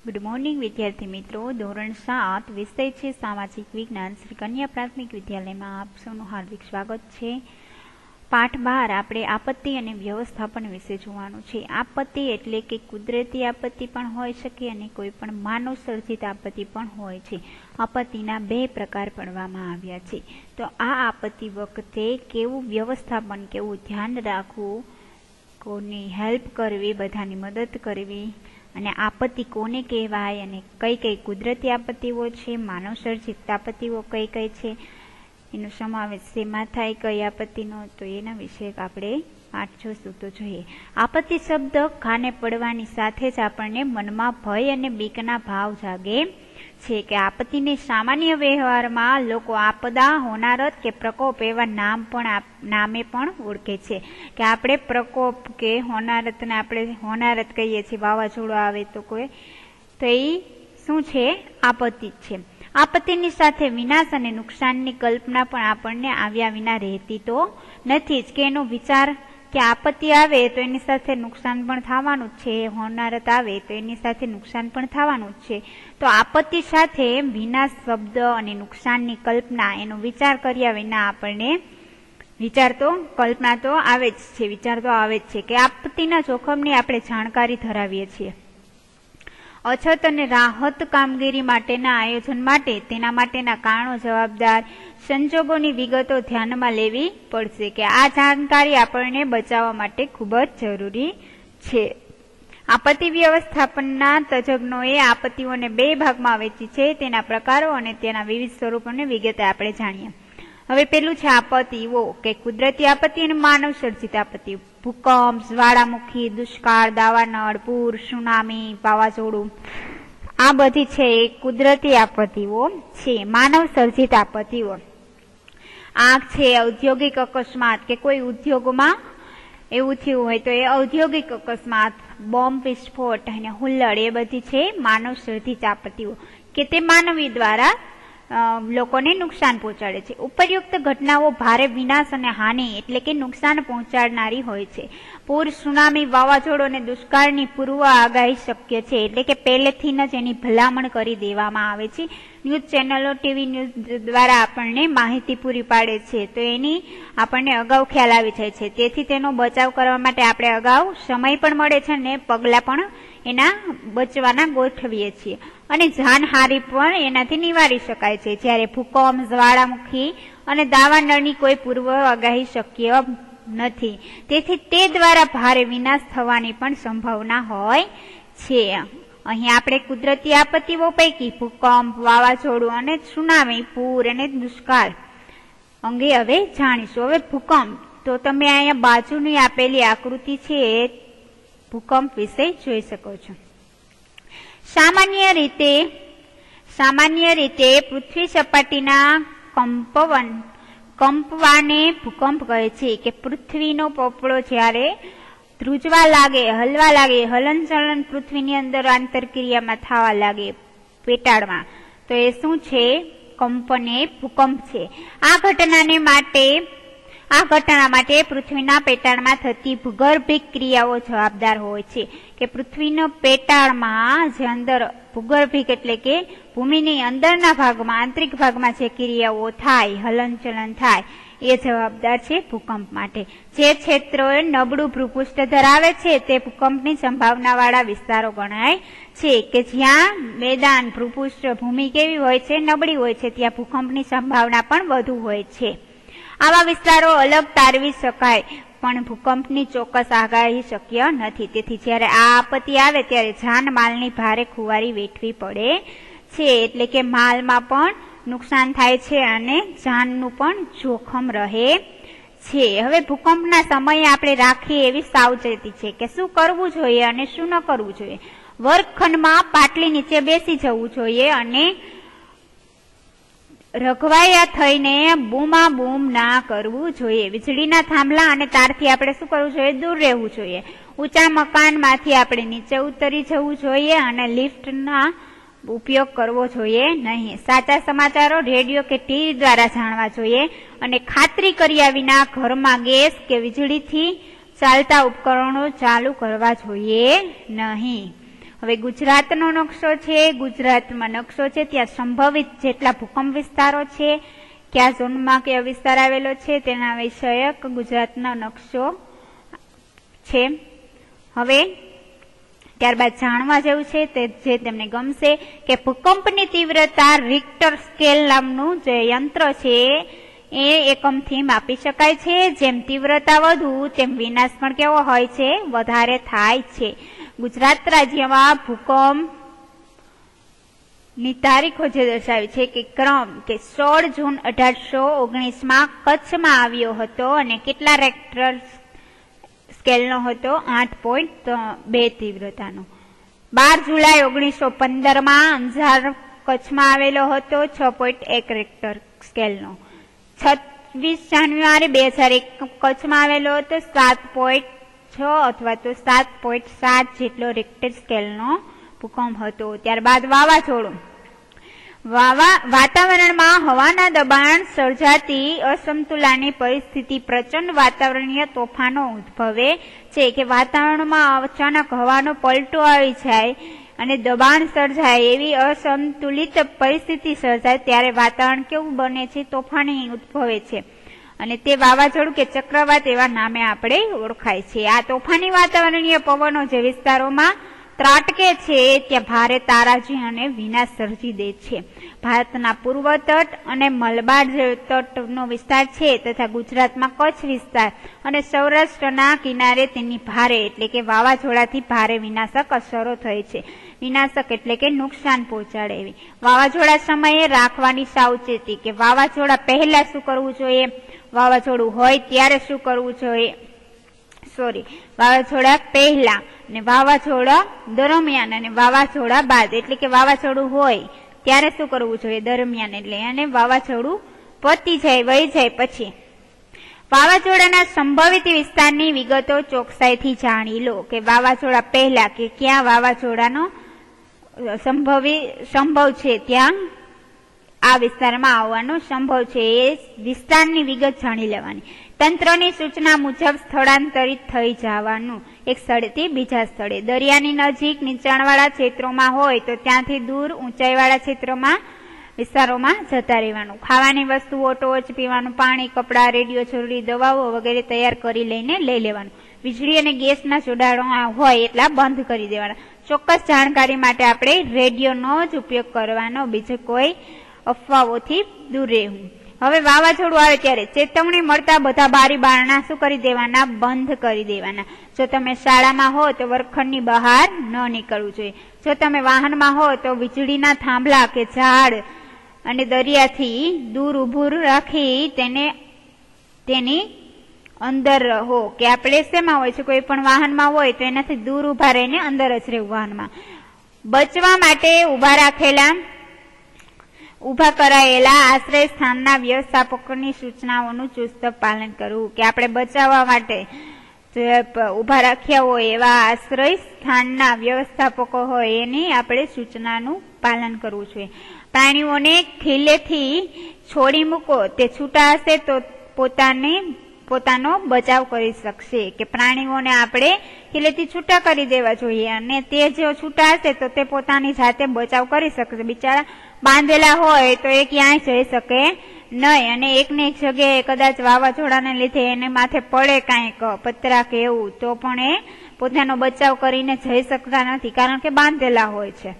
Good morning વિદ્યાર્થી મિત્રો, ધોરણ 7 વિષય છે સામાજિક વિજ્ઞાન. શ્રી કન્યા પ્રાથમિક વિદ્યાલયમાં આપ સૌનું હાર્દિક સ્વાગત છે. પાઠ 12 આપણે આપત્તિ અને વ્યવસ્થાપન વિશે જોવાનું છે. આપત્તિ એટલે કે કુદરતી આપત્તિ પણ હોઈ શકે અને કોઈ પણ માનવ સર્જિત આપત્તિ પણ હોય છે. આપત્તિના બે પ્રકાર પાડવામાં આવ્યા છે. તો આ આપત્તિ વખતે કેવું વ્યવસ્થાપન, કેવું ધ્યાન રાખવું, કોની હેલ્પ કરવી, બધાની મદદ કરવી, અને આપત્તિ કોને કહેવાય અને કઈ કઈ કુદરતી આપત્તિઓ છે, માનવ સર્જિત આપત્તિઓ કઈ કઈ છે, એનો સમાવેશ શેમાં થાય, કઈ આપત્તિનો, તો એના વિશે આપણે પાઠ જોશું. તો જોઈએ. આપત્તિ શબ્દ કાને પડવાની સાથે જ આપણને મનમાં ભય અને બીકના ભાવ જાગે છે. કે આપત્તિને સામાન્ય વ્યવહારમાં લોકો આપદા, હોનારત કે પ્રકોપ એવા નામે પણ ઓળખે છે. કે આપણે પ્રકોપ કે હોનારતને આપણે હોનારત કહીએ છીએ. વાવાઝોડું આવે તો એ શું છે? આપત્તિ છે. આપત્તિની સાથે વિનાશ અને નુકસાનની કલ્પના પણ આપણને આવ્યા વિના રહેતી તો નથી જ. કે એનો વિચાર કે આપત્તિ આવે તો એની સાથે નુકસાન પણ થવાનું જ છે, હોનારત આવે તો એની સાથે નુકસાન પણ થવાનું જ છે. તો આપત્તિ સાથે વિનાશ શબ્દ અને નુકસાનની કલ્પના, એનો વિચાર કર્યા વિના આપણને કલ્પના તો આવે જ છે, વિચાર તો આવે જ છે. કે આપત્તિના જોખમની આપણે જાણકારી ધરાવીએ છીએ. અછત અને રાહત કામગીરી માટેના આયોજન માટે તેના માટેના કારણો, જવાબદાર, સંજોગોની વિગતો ધ્યાનમાં લેવી પડશે. કે આ જાણકારી આપણને બચાવવા માટે ખૂબ જ જરૂરી છે. આપત્તિ વ્યવસ્થાપનના તજજ્ઞોએ આપત્તિઓને બે ભાગમાં વહેંચી છે. તેના પ્રકારો અને તેના વિવિધ સ્વરૂપોને વિગતે આપણે જાણીએ. હવે પેલું છે આપત્તિઓ, કે કુદરતી આપત્તિ અને માનવ સર્જિત આપત્તિ. ભૂકંપ, જ્વાળામુખી, દુષ્કાળ, દાવાનળ, પૂર, સુનામી, વાવાઝોડું, આ બધી છે એ કુદરતી આપત્તિઓ છે. માનવ સર્જિત આપત્તિઓ, આગ છે, ઔદ્યોગિક અકસ્માત, કે કોઈ ઉદ્યોગમાં એવું થયું હોય તો એ ઔદ્યોગિક અકસ્માત, બોમ્બ વિસ્ફોટ અને હુલ્લડ, એ બધી છે માનવ સર્જિત આપત્તિઓ, કે તે માનવી દ્વારા લોકોને નુકસાન પહોંચાડે છે. ઉપરયુક્ત ઘટનાઓ ભારે વિનાશ અને હાનિ એટલે કે નુકસાન પહોંચાડનારી હોય છે. પૂર, સુનામી, વાવાઝોડું અને દુષ્કાળની પૂર્વ આગાહી શક્ય છે. એટલે કે પહેલેથી જ એની ભલામણ કરી દેવામાં આવે છે. ન્યૂઝ ચેનલો, ટીવી ન્યૂઝ દ્વારા આપણને માહિતી પૂરી પાડે છે, તો એની આપણને અગાઉ ખ્યાલ આવી જાય છે. તેથી તેનો બચાવ કરવા માટે આપણે અગાઉ સમય પણ મળે છે અને પગલાં પણ એના બચવાના ગોઠવીએ છીએ. અને જાનહાનિ પણ એનાથી નિવારી શકાય છે. જ્યારે ભૂકંપ, જ્વાળામુખી અને દાવાનળની કોઈ પૂર્વ આગાહી શક્ય નથી. તેથી તે દ્વારા ભારે વિનાશ થવાની પણ સંભાવના હોય છે. અહીં આપણે કુદરતી આપત્તિઓ પૈકી ભૂકંપ, વાવાઝોડું અને સુનામી, પૂર અને દુષ્કાળ અંગે હવે જાણીશું. હવે ભૂકંપ, તો તમે અહીંયા બાજુની આપેલી આકૃતિ છે એ ભૂકંપ વિશે જોઈ શકો છો. સામાન્ય રીતે પૃથ્વી સપાટીના કંપવાને ભૂકંપ કહે છે. કે પૃથ્વીનો પોપડો જ્યારે ધ્રુજવા લાગે, હલવા લાગે, હલનચલન પૃથ્વીની અંદર આંતરક્રિયામાં થવા લાગે, પેટાળમાં, તો એ શું છે? કંપને ભૂકંપ છે. આ ઘટના માટે પૃથ્વીના પેટાળમાં થતી ભૂગર્ભિક ક્રિયાઓ જવાબદાર હોય છે. કે પૃથ્વીનો પેટાળમાં જે અંદર ભૂગર્ભિક એટલે કે ભૂમિની અંદરના ભાગમાં, આંતરિક ભાગમાં જે ક્રિયાઓ થાય, હલનચલન થાય, એ જવાબદાર છે ભૂકંપ માટે. જે ક્ષેત્રો નબળું ભૂપૃષ્ઠ ધરાવે છે તે ભૂકંપની સંભાવનાવાળા વિસ્તારો ગણાય છે. કે જ્યાં મેદાન, ભૂપૃષ્ઠ, ભૂમિ કેવી હોય છે? નબળી હોય છે. ત્યાં ભૂકંપની સંભાવના પણ વધુ હોય છે. આવા વિસ્તારો અલગ તારવી શકાય, પણ ભૂકંપની ચોક્કસ આગાહી શક્ય નથી. તેથી જ્યારે આ આપત્તિ આવે ત્યારે જાનમાલની ભારે ખુવારી વેઠવી પડે છે. એટલે કે માલમાં પણ નુકસાન થાય છે અને જાનનું પણ જોખમ રહે છે. હવે ભૂકંપના સમયે આપણે રાખીએ એવી સાવચેતી છે કે શું કરવું જોઈએ અને શું ન કરવું જોઈએ. વર્ગખંડમાં પાટલી નીચે બેસી જવું જોઈએ અને રઘવાયા થઈને બૂમાબૂમ ના કરવું જોઈએ. વીજળીના થાંભલા અને તારથી આપણે શું કરવું જોઈએ? દૂર રહેવું જોઈએ. ઊંચા મકાનમાંથી આપણે નીચે ઉતરી જવું જોઈએ અને લિફ્ટના ઉપયોગ કરવો જોઈએ નહીં. સાચા સમાચારો રેડિયો કે ટીવી દ્વારા જાણવા જોઈએ અને ખાતરી કર્યા વિના ઘરમાં ગેસ કે વીજળીથી ચાલતા ઉપકરણો ચાલુ કરવા જોઈએ નહીં. હવે ગુજરાતનો નકશો છે, ગુજરાતમાં નકશો છે, ત્યાં સંભવિત જેટલા ભૂકંપ વિસ્તારો છે, કયા ઝોનમાં કયો વિસ્તાર આવેલો છે તેના વિષયક ગુજરાતનો નકશો છે. હવે ત્યારબાદ જાણવા જેવું છે તે જે તમને ગમશે કે ભૂકંપની તીવ્રતા રિક્ટર સ્કેલ નામનું જે યંત્ર છે એ એકમથી માપી શકાય છે. જેમ તીવ્રતા વધુ તેમ વિનાશ પણ કેવો હોય છે, વધારે થાય છે. ગુજરાત રાજ્યમાં ભૂકંપ ની તારીખો જે દર્શાવી છે કે ક્રમ કે 16 જૂન 1819 કચ્છમાં આવ્યો હતો અને કેટલા રેક્ટર સ્કેલનો હતો, 8.2 તીવ્રતાનો. 12 જુલાઈ 1915 અંજાર કચ્છમાં આવેલો હતો, 6.1 રેક્ટર સ્કેલનો. 26 જાન્યુઆરી 2001 કચ્છમાં આવેલો હતો, 7.6 અથવા તો 7.7 જેટલો રેક્ટર સ્કેલનો ભૂકંપ હતો. ત્યારબાદ વાવાઝોડું. વાતાવરણમાં હવાના દબાણ સર્જાતી અસમતુલાની પરિસ્થિતિ પ્રચંડ વાતાવરણીય તોફાનો ઉદ્ભવે છે કે વાતાવરણમાં અચાનક હવાનો પલટો આવી જાય અને દબાણ સર્જાય એવી અસંતુલિત પરિસ્થિતિ સર્જાય ત્યારે વાતાવરણ કેવું બને છે, તોફાની ઉદ્ભવે છે અને તે વાવાઝોડું કે ચક્રવાત એવા નામે આપણે ઓળખાય છે. આ તોફાની વાતાવરણીય પવનો જે વિસ્તારોમાં ત્રાટકે છે ત્યાં ભારે તારાજી અને વિનાશ સર્જી દે છે. ભારતના પૂર્વ તટ અને મલબાર તટનો વિસ્તાર છે તથા ગુજરાતમાં કચ્છ વિસ્તાર અને સૌરાષ્ટ્રના કિનારે તેની ભારે એટલે કે વાવાઝોડાથી ભારે વિનાશક અસરો થઈ છે. વિનાશક એટલે કે નુકસાન પહોંચાડે એવી. વાવાઝોડા સમયે રાખવાની સાવચેતી કે વાવાઝોડા પહેલા શું કરવું જોઈએ, વાવાઝોડું હોય ત્યારે શું કરવું જોઈએ, વાવાઝોડા પહેલા અને વાવાઝોડા દરમિયાન અને વાવાઝોડા બાદ એટલે કે વાવાઝોડું હોય ત્યારે શું કરવું જોઈએ, દરમિયાન એટલે અને વાવાઝોડું પતી જાય વહી જાય પછી. વાવાઝોડાના સંભવિત વિસ્તારની વિગતો ચોકસાઈથી જાણી લો કે વાવાઝોડા પહેલા કે ક્યાં વાવાઝોડાનો સંભવ છે, ત્યાં આ વિસ્તારમાં આવવાનો સંભવ છે એ વિસ્તારની વિગત જાણી લેવાની. તંત્રની સૂચના મુજબ સ્થળાંતરિત થઈ જવાનું એક સ્થળેથી બીજા સ્થળે. દરિયાની નજીક નીચાણવાળા ક્ષેત્રોમાં હોય તો ત્યાંથી દૂર ઊંચાઈવાળા વિસ્તારોમાં જતા રહેવાનું. ખાવાની વસ્તુઓ, ટોર્ચ, પીવાનું પાણી, કપડાં, રેડિયો, જરૂરી દવાઓ વગેરે તૈયાર કરી લઈને લઈ લેવાનું. વીજળી અને ગેસના જોડાણો હોય એટલા બંધ કરી દેવાના. ચોક્કસ જાણકારી માટે આપણે રેડિયોનો જ ઉપયોગ કરવાનો, બીજે કોઈ અફવાઓથી દૂર રહેવું. હવે વાવાઝોડું આવે ત્યારે ચેતવણી મળતા બધા બારી બારણા શું કરી દેવાના, બંધ કરી દેવાના. જો તમે શાળામાં હો તો વર્ગખંડની બહાર ન નીકળવું જોઈએ. જો તમે વાહનમાં હો તો વીજળીના થાંભલા કે ઝાડ અને દરિયાથી દૂર ઊભું રાખી તેની અંદર રહો. કે આપણે શેમાં હોય છે, કોઈ પણ વાહનમાં હોય તો એનાથી દૂર ઉભા રહીને અંદર જ રહેવું વાહનમાં. બચવા માટે ઉભા કરાયેલા આશ્રય સ્થાનના વ્યવસ્થાપકોની સૂચનાઓનું ચુસ્ત પાલન કરવું. કે આપણે બચાવવા માટે ઉભા રાખ્યા હોય એવા આશ્રય સ્થાનના વ્યવસ્થાપકો હોય એની આપણે સૂચનાનું પાલન કરવું જોઈએ. પ્રાણીઓને ખીલેથી છોડી મૂકો, તે છૂટા હશે તો પોતાનો બચાવ કરી શકશે. કે પ્રાણીઓને આપણે ખીલેથી છૂટા કરી દેવા જોઈએ અને તે જો છૂટા હશે તો તે પોતાની જાતે બચાવ કરી શકશે. બિચારા બાંધેલા હોય તો એ ક્યાંય જઈ શકે નહીં અને એકને એક જગ્યાએ કદાચ વાવાઝોડાને લીધે એને માથે પડે કાંઈક પતરા કે એવું તો પણ એ પોતાનો બચાવ કરીને જઈ શકતા નથી, કારણ કે બાંધેલા હોય છે.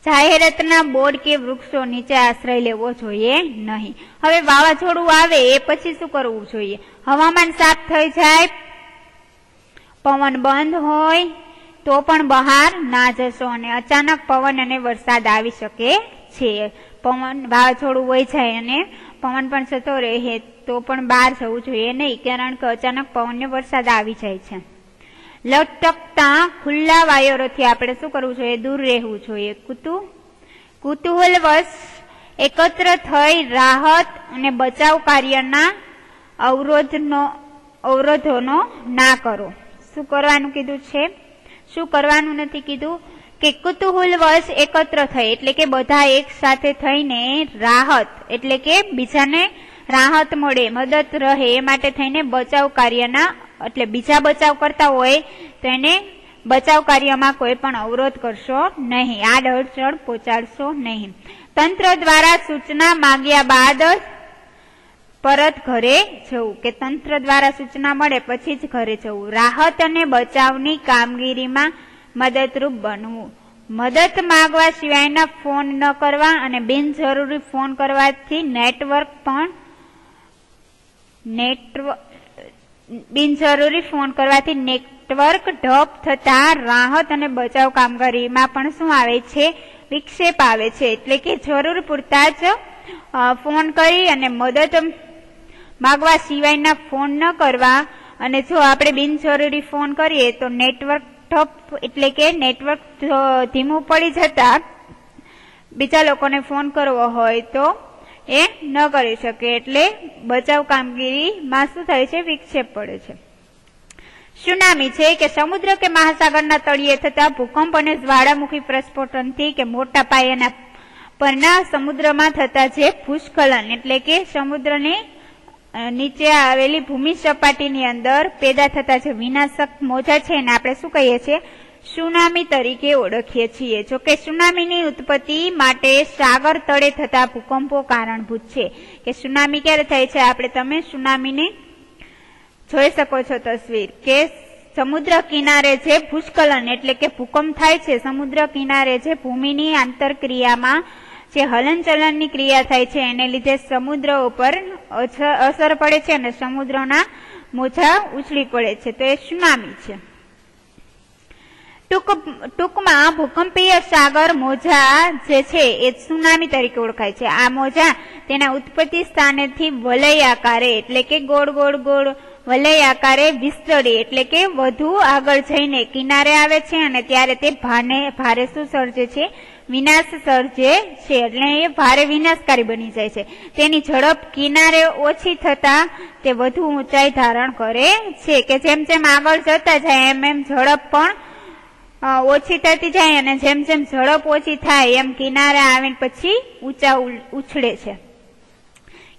જાહેરાતના બોર્ડ કે વૃક્ષો નીચે આશ્રય લેવો જોઈએ નહીં. હવે વાવાઝોડું આવે એ પછી શું કરવું જોઈએ, હવામાન સાફ થઈ જાય, પવન બંધ હોય તો પણ બહાર ના જશો અને અચાનક પવન અને વરસાદ આવી શકે છે. વાવાઝોડું વહી જાય અને પવન પણ જતો રહે તો પણ બહાર જવું જોઈએ નહીં, કારણ કે અચાનક પવન ને વરસાદ આવી જાય છે. લટકતા ખુલ્લા વાયરોથી આપણે શું કરવું જોઈએ, દૂર રહેવું જોઈએ. કુતૂહલવશ એકત્ર થઈ રાહત અને બચાવ કાર્યના અવરોધોનો ના કરો. શું કરવાનું કીધું છે, શું કરવાનું નથી કીધું કે કુતૂહલવશ એકત્ર થઈ એટલે કે બધા એક સાથે થઈને રાહત એટલે કે બીજાને રાહત મળે, મદદ રહે એ માટે થઈને બચાવ કાર્યના એટલે બીજા બચાવ કરતા હોય તો એને બચાવ કાર્યમાં કોઈ પણ અવરોધ કરશો નહીં, આડઅડચણ પહોંચાડશો નહીં. તંત્ર દ્વારા સૂચના માંગ્યા બાદ પરત ઘરે જવું, કે તંત્ર દ્વારા સૂચના મળે પછી જ ઘરે જવું. રાહત અને બચાવની કામગીરીમાં મદદરૂપ બનવું. મદદ માંગવા સિવાયના ફોન ન કરવા અને બિનજરૂરી ફોન કરવાથી બિનજરૂરી ફોન કરવાથી નેટવર્ક ઢપ થતા રાહત અને બચાવ કામગીરીમાં પણ શું આવે છે? વિક્ષેપ આવે છે. એટલે કે જરૂર પૂરતા જ ફોન કરી અને મદદ માંગવા સિવાયના ફોન ન કરવા. અને જો આપણે બિનજરૂરી ફોન કરીએ તો નેટવર્ક ઠપ, એટલે કે નેટવર્ક ધીમું પડી જતા બીજા લોકોને ફોન કરવો હોય તો એ ન કરી શકે, એટલે બચાવ કામગીરીમાં શું થાય છે? વિક્ષેપ પડે છે. સુનામી છે કે સમુદ્ર કે મહાસાગરના તળિયે થતા ભૂકંપ અને જ્વાળામુખી પ્રસ્ફોટનથી કે મોટા પાયાના પરના સમુદ્રમાં થતા જે ભૂસ્ખલન, એટલે કે સમુદ્રની નીચે આવેલી ભૂમિ સપાટીની અંદર પેદા થતા જે વિનાશક મોજા છે એને આપણે શું કહીએ છીએ? સુનામી તરીકે ઓળખીએ છીએ. જોકે સુનામીની ઉત્પત્તિ માટે સાગર તળે થતા ભૂકંપો કારણભૂત છે. કે સુનામી ક્યારે થાય છે? તમે સુનામીની જોઈ શકો છો તસવીર, કે સમુદ્ર કિનારે જે ભૂસ્ખલન એટલે કે ભૂકંપ થાય છે, સમુદ્ર કિનારે જે ભૂમિની આંતરક્રિયામાં જે હલનચલનની ક્રિયા થાય છે એને લીધે સમુદ્ર ઉપર અસર પડે છે અને સમુદ્રના મોજા ઉછળી પડે છે, તો એ સુનામી છે. ટૂંકમાં ભૂકંપીય સાગર મોજા જે છે એ સુનામી તરીકે ઓળખાય છે. આ મોજા તેના ઉત્પત્તિ સ્થાનેથી વલય આકારે, એટલે કે ગોળ ગોળ ગોળ વલય આકારે વિસ્તરી, એટલે કે વધુ આગળ જઈને કિનારે આવે છે અને ત્યારે તે ભારે શું સર્જે છે? વિનાશ સર્જે છે. એટલે એ ભારે વિનાશકારી બની જાય છે. તેની ઝડપ કિનારે ઓછી થતા તે વધુ ઊંચાઈ ધારણ કરે છે. કે જેમ જેમ આગળ જતા જાય એમ એમ ઝડપ પણ ઓછી થતી જાય અને જેમ જેમ ઝડપ ઓછી થાય એમ કિનારે આવીને પછી ઊંચા ઉછળે છે.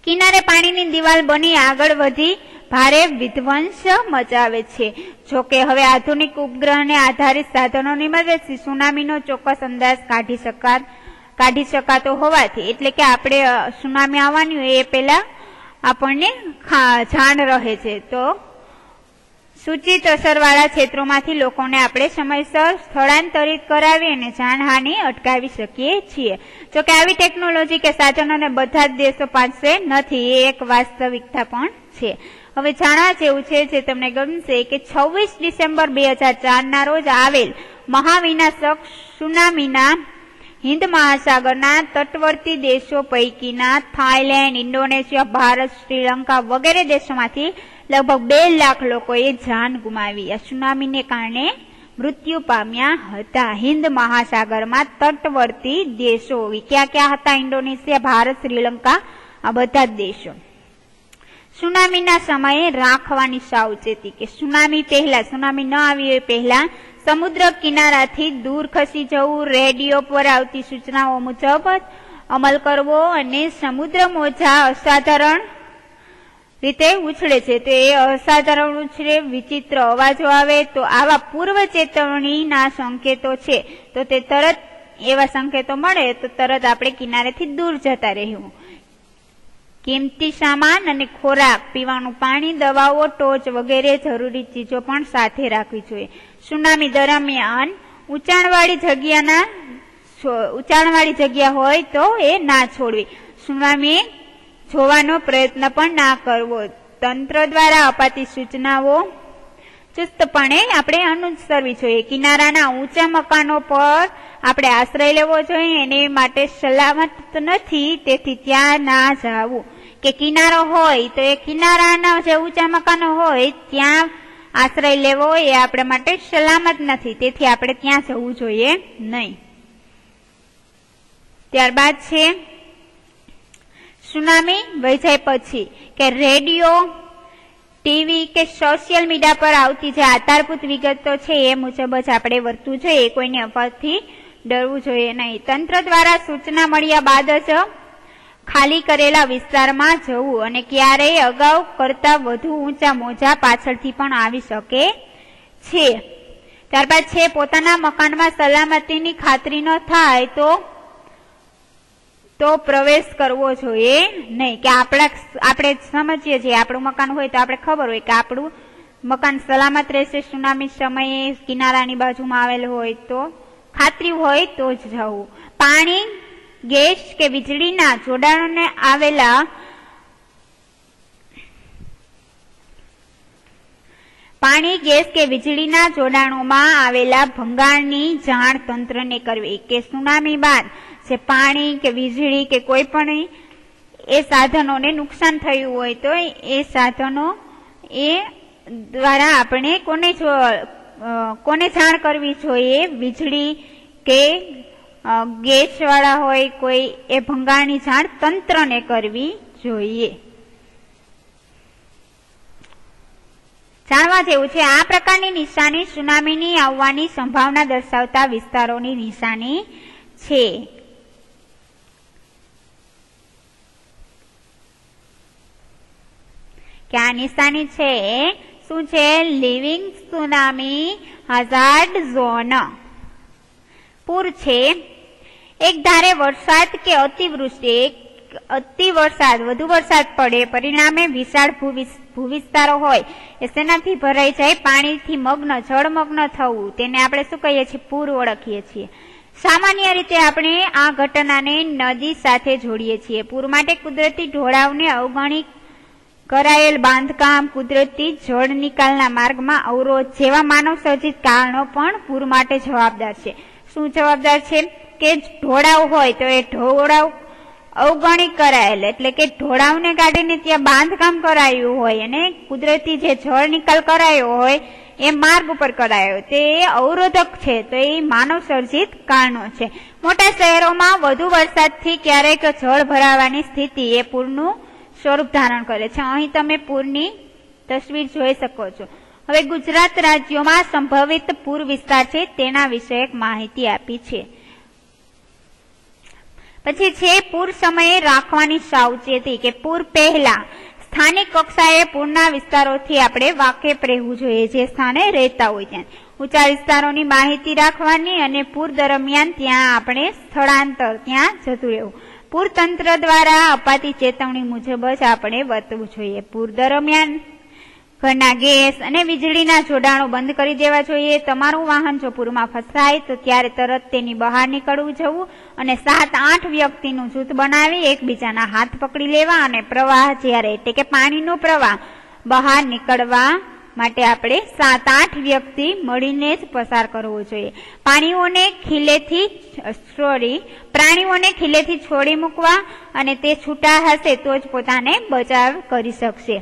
કિનારે પાણીની દિવાલ બની આગળ વધી ભારે વિધ્વંસ મચાવે છે. જોકે હવે આધુનિક ઉપગ્રહને આધારિત સાધનોની મદદથી સુનામીનો ચોક્કસ અંદાજ કાઢી શકાતો હોવાથી, એટલે કે આપણે સુનામી આવવાની હોય એ પહેલા આપણને જાણ રહે છે, તો સૂચિત અસરવાળા ક્ષેત્રોમાંથી લોકોને આપણે સમયસર સ્થળાંતરિત કરાવી અને જાનહાનિ અટકાવી શકીએ છીએ. જોકે આવી ટેકનોલોજી કે સાધનોને બધા જ દેશો પાસે નથી, એ એક વાસ્તવિકતા પણ છે. હવે જાણવા જેવું છે, જે તમને ગમશે, કે 26 ડિસેમ્બર 2004 ના રોજ આવેલ મહાવિનાશક સુનામીના હિન્દ મહાસાગરના તટવર્તી દેશો પૈકીના થાઈલેન્ડ, ઇન્ડોનેશિયા, ભારત, શ્રીલંકા વગેરે દેશોમાંથી લગભગ 2 લાખ લોકોએ જાન ગુમાવી આ સુનામીને કારણે મૃત્યુ પામ્યા હતા. હિન્દ મહાસાગરમાં તટવર્તી દેશો ક્યાં ક્યાં હતા? ઇન્ડોનેશિયા, ભારત, શ્રીલંકા, આ બધા જ દેશો. સુનામીના સમયે રાખવાની સાવચેતી, કે સુનામી ન આવી હોય પહેલા સમુદ્ર કિનારાથી દૂર ખસી જવું, રેડિયો પર આવતી સૂચનાઓ મુજબ અમલ કરવો અને સમુદ્ર મોજા અસાધારણ રીતે ઉછળે છે તો એ અસાધારણ ઉછળે, વિચિત્ર અવાજો આવે તો આવા પૂર્વ ચેતવણીના સંકેતો છે, તો તે તરત એવા સંકેતો મળે તો તરત આપણે કિનારેથી દૂર જતા રહેવું. કિંમતી સામાન અને ખોરાક, પીવાનું પાણી, દવાઓ, ટોર્ચ વગેરે જરૂરી ચીજો પણ સાથે રાખવી જોઈએ. સુનામી દરમિયાન ઊંચાણવાળી જગ્યા હોય તો એ ના છોડવી. સુનામી જોવાનો પ્રયત્ન પણ ના કરવો. તંત્ર દ્વારા અપાતી સૂચનાઓ ચુસ્તપણે આપણે અનુસરવી જોઈએ. કિનારાના ઊંચા મકાનો પર આપણે આશ્રય લેવો જોઈએ, એને માટે સલામત નથી, તેથી ત્યાં ના જવું. કે કિનારો હોય તો એ કિનારાના જે ઊંચા મકાનો હોય ત્યાં આશ્રય લેવો એ આપણા માટે સલામત નથી, તેથી આપણે ત્યાં જવું જોઈએ નહીં. ત્યારબાદ છે સુનામી વહી જાય પછી, કે રેડિયો, ટીવી કે સોશિયલ મીડિયા પર આવતી જે આધારભૂત વિગતો છે એ મુજબ જ આપણે વર્તવું જોઈએ, કોઈની અફવાથી ડરવું જોઈએ નહીં. તંત્ર દ્વારા સૂચના મળ્યા બાદ જ ખાલી કરેલા વિસ્તારમાં જવું અને ક્યારેય અગાઉ કરતા વધુ ઊંચા મોજા પાછળથી પણ આવી શકે છે. ત્યારબાદ છે પોતાના મકાનમાં સલામતીની ખાતરી ન થાય તો પ્રવેશ કરવો જોઈએ નહીં. કે આપણે સમજીએ છીએ આપણું મકાન હોય તો આપણે ખબર હોય કે આપણું મકાન સલામત રહેશે સુનામી સમયે, કિનારાની બાજુમાં આવેલું હોય તો ખાતરી હોય તો જ જવું. પાણી, ગેસ કે વીજળીના જોડાણોને આવેલા પાણી, ગેસ કે વીજળીના જોડાણોમાં આવેલા ભંગાણની જાણ તંત્રને કરવી. કે સુનામી બાદ જે પાણી કે વીજળી કે કોઈ પણ એ સાધનોને નુકસાન થયું હોય તો એ સાધનો એ દ્વારા આપણે કોને જાણ કરવી જોઈએ? વીજળી કે ગેસ વાળા હોય કોઈ, એ ભંગાણની જાણ તંત્રને કરવી જોઈએ. જાણવા જેવું છે, આ પ્રકારની નિશાની સુનામીની આવવાની સંભાવના દર્શાવતા વિસ્તારોની નિશાની છે. કે આ નિશાની છે શું છે? Living tsunami hazard zone. પૂર છે એક ધારે વરસાદ કે અતિ વરસાદ, વધુ વરસાદ પડે, પરિણામે વિશાળ ભૂવિસ્તારો હોય એ શેનાથી ભરાઈ જાય? પાણીથી મગ્ન, જળમગ્ન થવું, તેને આપણે શું કહીએ છીએ? પૂર ઓળખીએ છીએ. સામાન્ય રીતે આપણે આ ઘટનાને નદી સાથે જોડીએ છીએ. પૂર માટે કુદરતી ઢોળાવને અવગણી કરાયેલ બાંધકામ, કુદરતી જળ નિકાલના માર્ગમાં અવરોધ જેવા માનવ સર્જિત કારણો પણ પૂર માટે જવાબદાર છે. શું જવાબદાર છે? કે ઢોળાવ હોય તો એ ઢોળાવ અવગણી કરાયેલ, એટલે કે ઢોળાવને કાઢીને ત્યાં બાંધકામ કરાયું હોય અને કુદરતી જે જળ નિકાલ કરાયો હોય એ માર્ગ ઉપર કરાયો, તે અવરોધક છે. તો એ માનવ સર્જિત કારણો છે. મોટા શહેરોમાં વધુ વરસાદથી ક્યારેક જળ ભરાવાની સ્થિતિ એ પૂરનું સ્વરૂપ ધારણ કરે છે. અહીં તમે પૂરની તસવીર જોઈ શકો છો. હવે ગુજરાત રાજ્યોમાં સંભવિત પૂર વિસ્તાર છે તેના વિશે એક માહિતી આપી છે. પછી છે પૂર સમયે રાખવાની સાવચેતી. કે પૂર પહેલા સ્થાનિક કક્ષાએ પૂરના વિસ્તારોથી આપણે વાકેફ રહેવું જોઈએ, જે સ્થાને રહેતા હોય ત્યાં. ઊંચા વિસ્તારોની માહિતી રાખવાની અને પૂર દરમિયાન ત્યાં આપણે સ્થળાંતર ત્યાં જતું રહેવું. પૂર તંત્ર દ્વારા અપાતી ચેતવણી મુજબ જ આપણે વર્તવું જોઈએ. પૂર દરમિયાન ઘરના ગેસ અને વીજળીના જોડાણો બંધ કરી દેવા જોઈએ. તમારું વાહન જો પૂરમાં ફસાય તો ત્યારે તરત તેની બહાર નીકળવું જવું અને 7-8 વ્યક્તિનું જૂથ બનાવી એકબીજાના હાથ પકડી લેવા અને પ્રવાહ જ્યારે એટલે કે પાણીનો પ્રવાહ બહાર નીકળવા માટે આપણે 7-8 વ્યક્તિ મળીને જ પસાર કરવો જોઈએ. પ્રાણીઓને ખીલેથી છોડી મૂકવા અને તે છૂટા હશે તો જ પોતાને બચાવ કરી શકશે.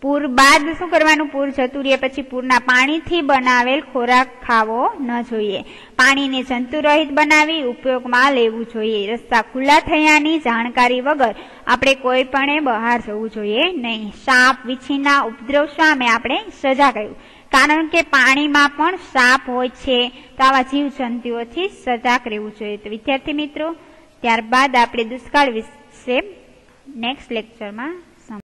પૂર બાદ શું કરવાનું? પૂર જતું રહે પછી પૂરના પાણીથી બનાવેલ ખોરાક ખાવો ન જોઈએ. પાણીને જંતુરહિત બનાવી ઉપયોગમાં લેવું જોઈએ. રસ્તા ખુલ્લા થયાની જાણકારી વગર આપણે કોઈ પણ બહાર જવું જોઈએ નહીં. સાપ, વીંછીના ઉપદ્રવ સામે આપણે સજાગ રહેવું, કારણ કે પાણીમાં પણ સાપ હોય છે. તો આવા જીવજંતુઓથી સજાગ રહેવું જોઈએ. તો વિદ્યાર્થી મિત્રો, ત્યારબાદ આપણે દુષ્કાળ વિશે નેક્સ્ટ લેક્ચરમાં